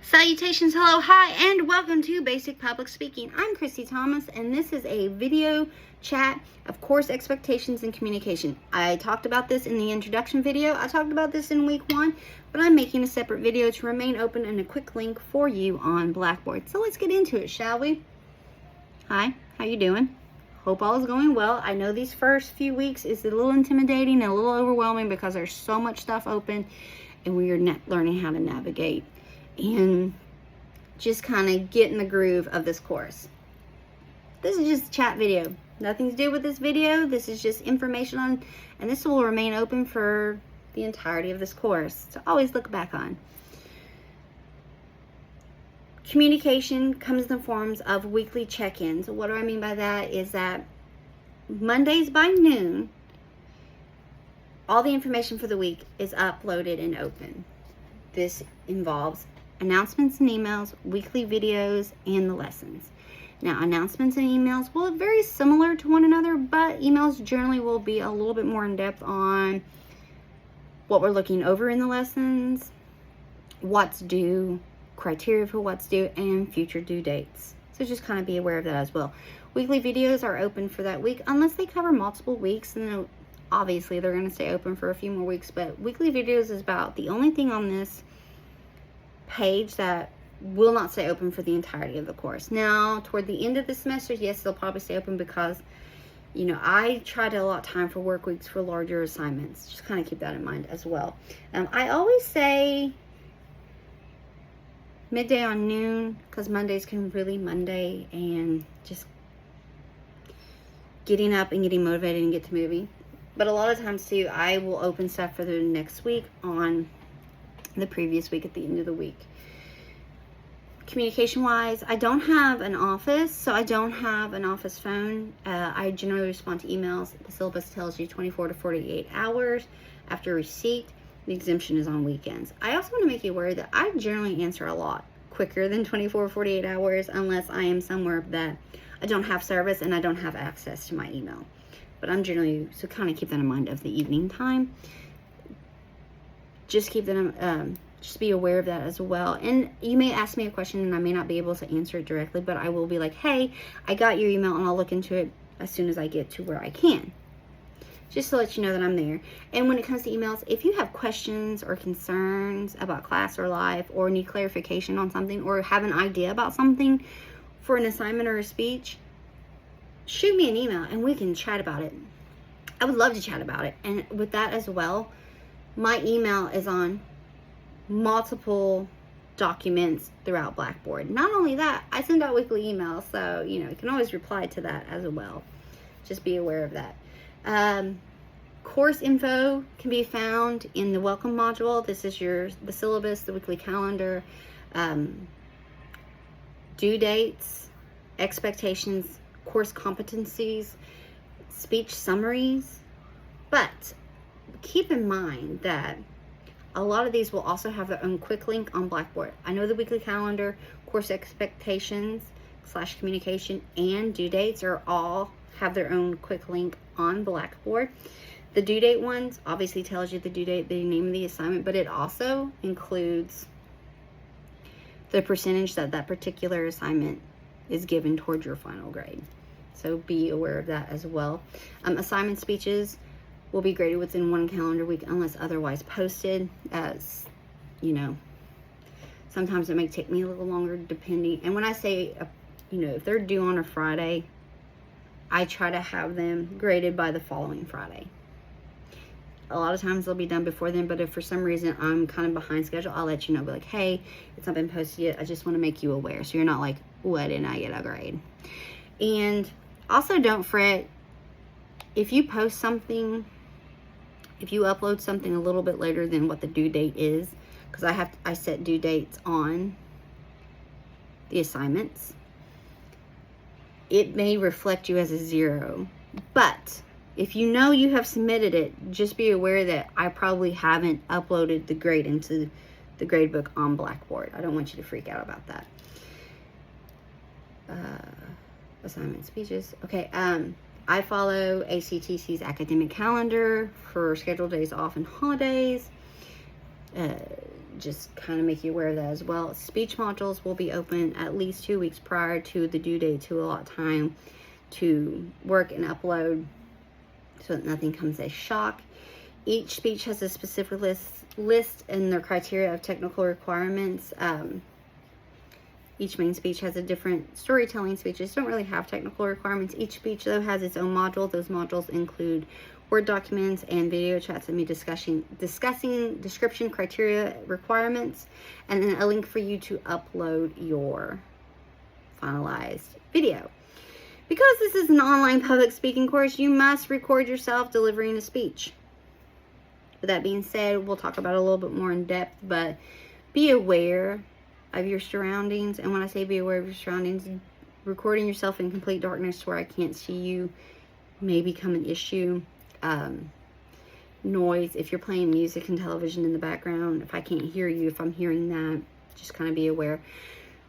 Salutations, hello, hi, and welcome to Basic Public Speaking. I'm Christy Thomas, and this is a video chat of course expectations and communication. I talked about this in the introduction video. I talked about this in week 1, but I'm making a separate video to remain open and a quick link for you on Blackboard. So let's get into it, shall we? Hi, how you doing? Hope all is going well. I know these first few weeks is a little intimidating and a little overwhelming because there's so much stuff open and we are learning how to navigate and just kind of get in the groove of this course. This is just a chat video. Nothing to do with this video. This is just information on, and this will remain open for the entirety of this course to always look back on. Communication comes in the forms of weekly check-ins. What do I mean by that is that Mondays by noon, all the information for the week is uploaded and open. This involves announcements and emails, weekly videos, and the lessons. Now, announcements and emails will look very similar to one another, but emails generally will be a little bit more in depth on what we're looking over in the lessons, what's due, criteria for what's due, and future due dates. So just kind of be aware of that as well. Weekly videos are open for that week unless they cover multiple weeks, and then obviously they're going to stay open for a few more weeks, but weekly videos is about the only thing on this page that will not stay open for the entirety of the course. Now, toward the end of the semester, yes, they'll probably stay open because, you know, I try to allot time for work weeks for larger assignments. Just kind of keep that in mind as well. I always say midday on noon because Mondays can really Monday and just getting up and getting motivated and get to moving. But a lot of times too, I will open stuff for the next week on the previous week at the end of the week. Communication wise, I don't have an office, so I don't have an office phone. I generally respond to emails. The syllabus tells you 24 to 48 hours after receipt. The exemption is on weekends. I also want to make you aware that I generally answer a lot quicker than 24 or 48 hours unless I am somewhere that I don't have service and I don't have access to my email. But I'm generally, so kind of keep that in mind of the evening time. Just keep that, just be aware of that as well. And you may ask me a question and I may not be able to answer it directly, but I will be like, hey, I got your email and I'll look into it as soon as I get to where I can. Just to let you know that I'm there. And when it comes to emails, if you have questions or concerns about class or life or need clarification on something or have an idea about something for an assignment or a speech, shoot me an email and we can chat about it. I would love to chat about it. And with that as well, my email is on multiple documents throughout Blackboard. Not only that, I send out weekly emails, so you know you can always reply to that as well. Just be aware of that. Course info can be found in the welcome module. This is the syllabus, the weekly calendar, due dates, expectations, course competencies, speech summaries. But keep in mind that a lot of these will also have their own quick link on Blackboard. I know the weekly calendar, course expectations / communication, and due dates are all have their own quick link on Blackboard. The due date ones obviously tells you the due date, the name of the assignment, but it also includes the percentage that that particular assignment is given towards your final grade. So be aware of that as well. Assignment speeches will be graded within 1 calendar week unless otherwise posted. As you know, sometimes it may take me a little longer depending. And when I say, you know, if they're due on a Friday, I try to have them graded by the following Friday. A lot of times they'll be done before then, but if for some reason I'm kind of behind schedule, I'll let you know. Be like, hey, it's not been posted yet. I just want to make you aware so you're not like, why didn't I get a grade? And also don't fret if you post something, if you upload something a little bit later than what the due date is, because I set due dates on the assignments, it may reflect you as a 0. But if you know you have submitted it, just be aware that I probably haven't uploaded the grade into the grade book on Blackboard. I don't want you to freak out about that. Assignment speeches. Okay, I follow ACTC's academic calendar for scheduled days off and holidays. just kind of make you aware of that as well. Speech modules will be open at least 2 weeks prior to the due date to allot time to work and upload so that nothing comes as shock. Each speech has a specific list and their criteria of technical requirements. Each main speech has a different storytelling. Speeches don't really have technical requirements. Each speech, though, has its own module. Those modules include Word documents and video chats of me discussing description, criteria, requirements, and then a link for you to upload your finalized video. Because this is an online public speaking course, you must record yourself delivering a speech. With that being said, we'll talk about it a little bit more in depth, but be aware of your surroundings. And when I say be aware of your surroundings, recording yourself in complete darkness where I can't see you may become an issue. Noise, if you're playing music and television in the background, if I can't hear you, if I'm hearing that, just kind of be aware.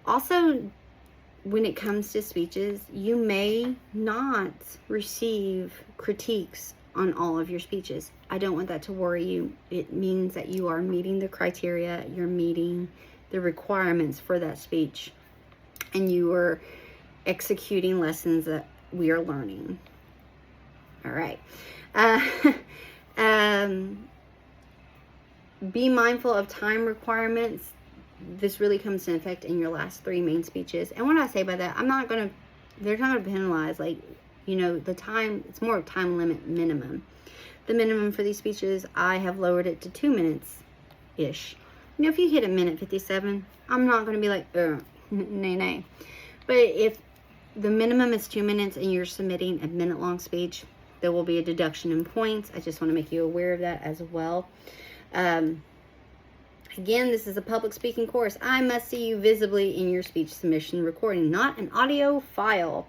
Also, when it comes to speeches, you may not receive critiques on all of your speeches. I don't want that to worry you. It means that you are meeting the criteria, you're meeting the requirements for that speech, and you are executing lessons that we are learning. All right. Be mindful of time requirements. This really comes into effect in your last 3 main speeches. And what I say by that, they're not going to penalize, like, you know, the time. It's more of time limit minimum. The minimum for these speeches, I have lowered it to 2 minutes-ish. You know, if you hit a minute 57, I'm not going to be like, nay. But if the minimum is 2 minutes and you're submitting a minute-long speech, there will be a deduction in points. I just want to make you aware of that as well. Again, this is a public speaking course. I must see you visibly in your speech submission recording, not an audio file.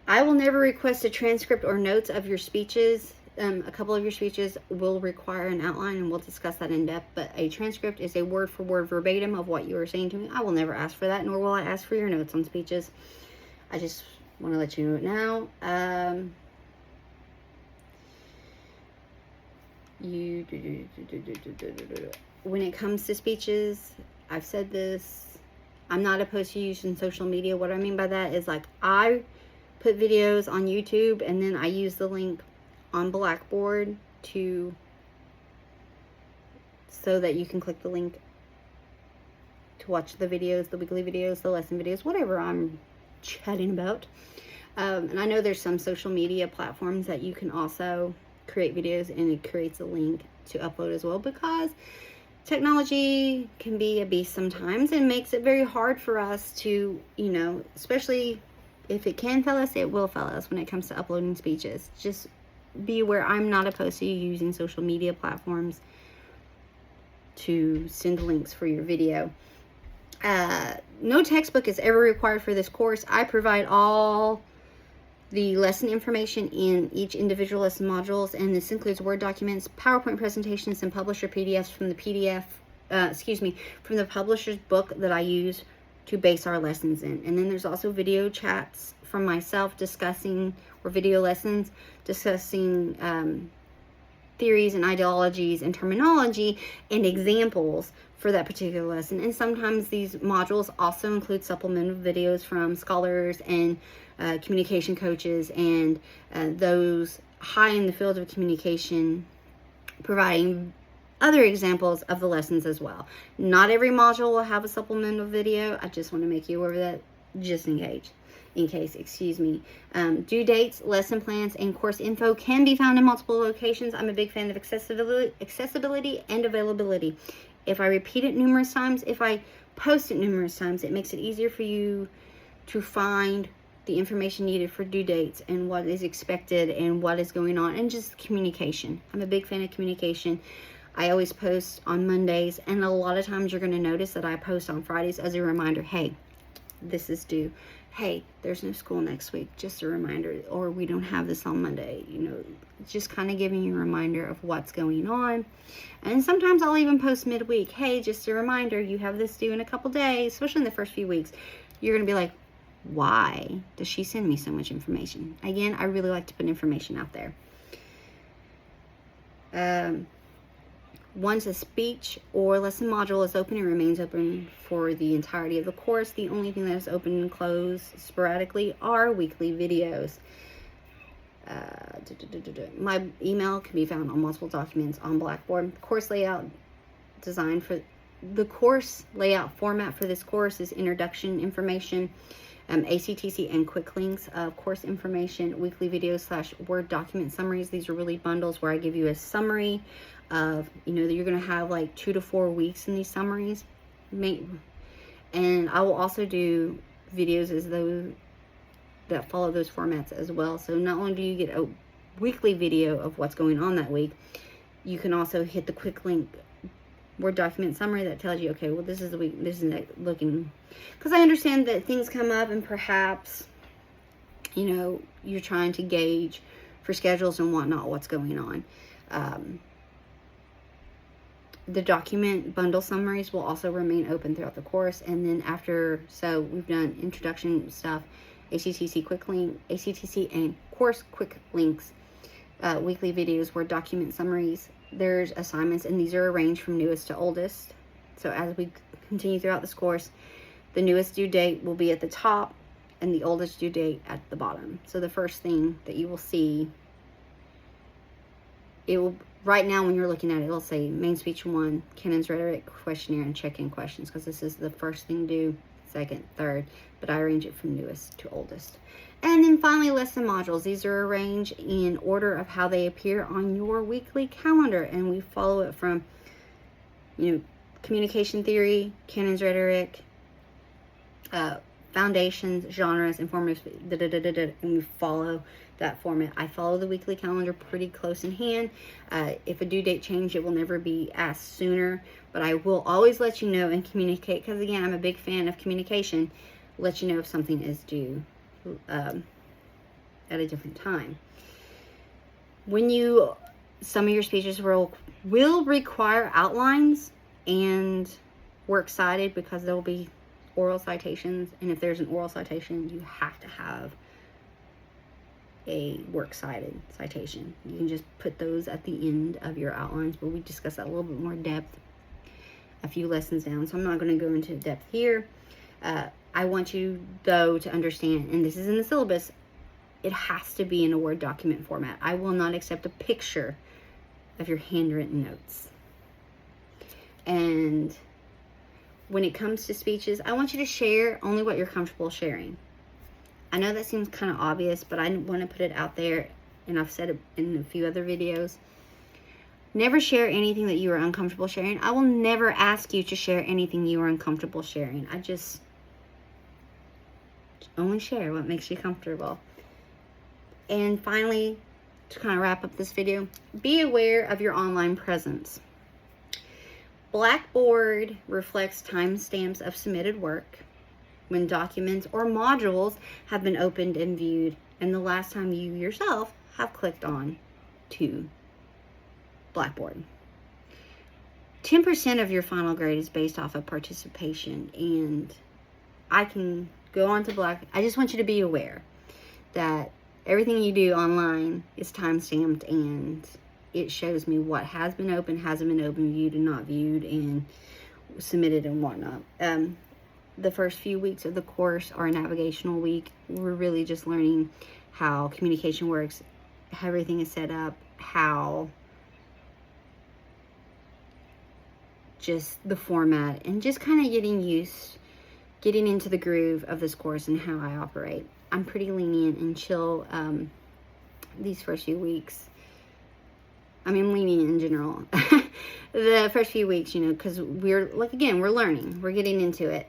I will never request a transcript or notes of your speeches. A couple of your speeches will require an outline, and we'll discuss that in depth, but a transcript is a word-for-word verbatim of what you are saying to me. I will never ask for that, nor will I ask for your notes on speeches. I just want to let you know it now. When it comes to speeches, I've said this, I'm not opposed to using social media. What I mean by that is, like, I put videos on YouTube and then I use the link on Blackboard so that you can click the link to watch the videos, the weekly videos, the lesson videos, whatever I'm chatting about. And I know there's some social media platforms that you can also create videos, and it creates a link to upload as well, because technology can be a beast sometimes and makes it very hard for us to, you know, especially if it can fail us, it will fail us when it comes to uploading speeches. Just be aware, I'm not opposed to you using social media platforms to send links for your video. No textbook is ever required for this course. I provide all the lesson information in each individual lesson modules, and this includes Word documents, PowerPoint presentations, and publisher PDFs from the from the publisher's book that I use to base our lessons in. And then there's also video chats from myself discussing, or video lessons discussing theories and ideologies and terminology and examples for that particular lesson. And sometimes these modules also include supplemental videos from scholars and communication coaches and those high in the field of communication, providing other examples of the lessons as well. Not every module will have a supplemental video. I just want to make you aware of that, just in case. Due dates, lesson plans, and course info can be found in multiple locations. I'm a big fan of accessibility and availability. If I repeat it numerous times, if I post it numerous times, it makes it easier for you to find the information needed for due dates and what is expected and what is going on, and just communication. I'm a big fan of communication. I always post on Mondays, and a lot of times you're going to notice that I post on Fridays as a reminder. Hey, this is due. Hey, there's no school next week. Just a reminder. Or we don't have this on Monday. You know, just kind of giving you a reminder of what's going on. And sometimes I'll even post midweek. Hey, just a reminder, you have this due in a couple days, especially in the first few weeks. You're going to be like, why does she send me so much information? Again, I really like to put information out there. Once a speech or lesson module is open, it remains open for the entirety of the course. The only thing that is open and closed sporadically are weekly videos. My email can be found on multiple documents on Blackboard. Course layout designed for the course layout format for this course is introduction information, ACTC, and quick links of course information, weekly videos / Word document summaries. These are really bundles where I give you a summary of, you know, that you're going to have like 2 to 4 weeks in these summaries. And I will also do videos as though that follow those formats as well. So not only do you get a weekly video of what's going on that week, you can also hit the quick link Word document summary that tells you, okay, well, this is the week, this is looking, because I understand that things come up and perhaps, you know, you're trying to gauge for schedules and whatnot what's going on. The document bundle summaries will also remain open throughout the course. And then after, so we've done introduction stuff, ACTC quick link, ACTC and course quick links, weekly videos, Word document summaries. There's assignments, and these are arranged from newest to oldest. So as we continue throughout this course, the newest due date will be at the top and the oldest due date at the bottom. So the first thing that you will see, it will, right now when you're looking at it, it'll say main speech 1, Cannon's rhetoric questionnaire, and check-in questions, because this is the first thing due, second, third, but I arrange it from newest to oldest. And then finally, lesson modules. These are arranged in order of how they appear on your weekly calendar, and we follow it from, you know, communication theory, Cannon's rhetoric, foundations, genres, informative, and we follow that format. I follow the weekly calendar pretty close in hand. If a due date change, it will never be asked sooner, but I will always let you know and communicate, because again, I'm a big fan of communication. Let you know if something is due at a different time. When you, some of your speeches will require outlines and works cited, because there will be oral citations, and if there's an oral citation, you have to have a works cited citation. You can just put those at the end of your outlines, but we discuss that a little bit more depth a few lessons down, so I'm not going to go into depth here. I want you, though, to understand, and this is in the syllabus, it has to be in a Word document format. I will not accept a picture of your handwritten notes. And when it comes to speeches, I want you to share only what you're comfortable sharing. I know that seems kind of obvious, but I want to put it out there, and I've said it in a few other videos. Never share anything that you are uncomfortable sharing. I will never ask you to share anything you are uncomfortable sharing. I just only share what makes you comfortable. And finally, to kind of wrap up this video, be aware of your online presence. Blackboard reflects timestamps of submitted work when documents or modules have been opened and viewed, and the last time you yourself have clicked on to Blackboard. 10% of your final grade is based off of participation, and I can go on to I just want you to be aware that everything you do online is time-stamped, and it shows me what has been open, hasn't been open, viewed and not viewed, and submitted and whatnot. The first few weeks of the course are a navigational week. We're really just learning how communication works, how everything is set up, how just the format, and just kind of getting into the groove of this course and how I operate. I'm pretty lenient and chill these first few weeks. I mean, lenient in general. The first few weeks, you know, because we're, like, again, we're learning. We're getting into it.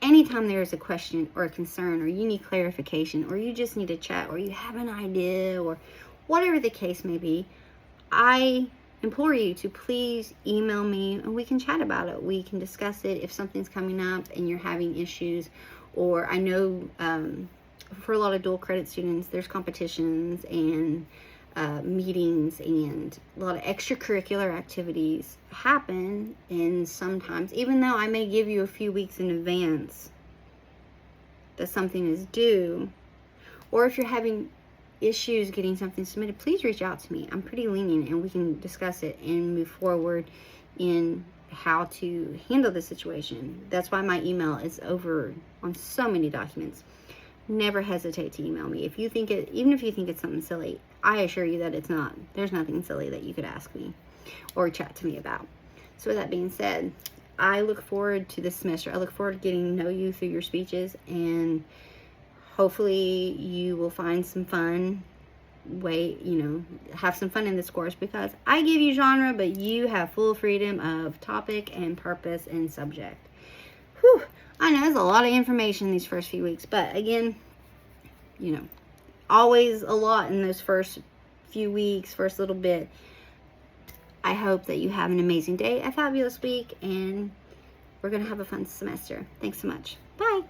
Anytime there is a question or a concern, or you need clarification, or you just need to chat, or you have an idea, or whatever the case may be, I implore you to please email me, and we can chat about it. We can discuss it if something's coming up and you're having issues. Or I know for a lot of dual credit students, there's competitions and meetings, and a lot of extracurricular activities happen, and sometimes, even though I may give you a few weeks in advance that something is due, or if you're having issues getting something submitted, please reach out to me. I'm pretty lenient, and we can discuss it and move forward in how to handle the situation. That's why my email is over on so many documents. Never hesitate to email me. If you think it, even if you think it's something silly, I assure you that it's not. There's nothing silly that you could ask me or chat to me about. So with that being said, I look forward to this semester. I look forward to getting to know you through your speeches, and hopefully you will find some fun have some fun in this course, because I give you genre, but you have full freedom of topic and purpose and subject. Whew, I know there's a lot of information these first few weeks, but again, always a lot in those first few weeks, first little bit. I hope that you have an amazing day, a fabulous week, and we're going to have a fun semester. Thanks so much. Bye.